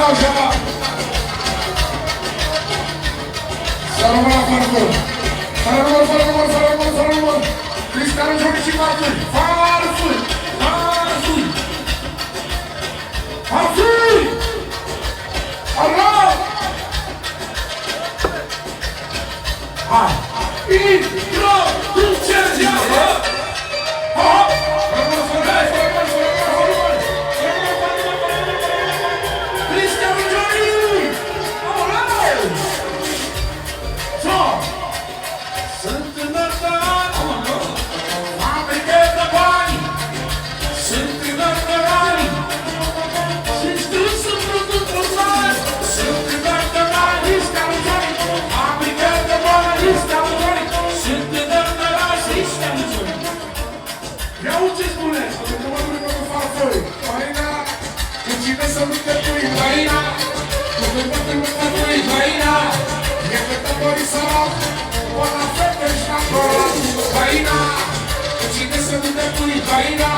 Așa. Să rămână fără număr. Fără număr, fără număr, fără număr, fără număr. Cristiano Johnny și Marfui. Marfui! Marfui! Marfui! Arăt! Hai! Introducerea! Cristiano Johnny! Alright! So! Sunt înălțat! Fabrică de bani! Sunt înălțări! Și știu să produc produs! Sunt înălțări! Cristiano Johnny! Fabrică de bani! Cristiano Johnny! Sunt înălțări! Cristiano Johnny! Iau ce spuneți! Pentru că mă duc cu farfoi! Faina! Cu cine să nu te pui? Faina! Cu cine să nu te pui? Faina! E pe tătorii sărac! Până fete și acolo! Faina! Cu cine să nu te pui? Faina!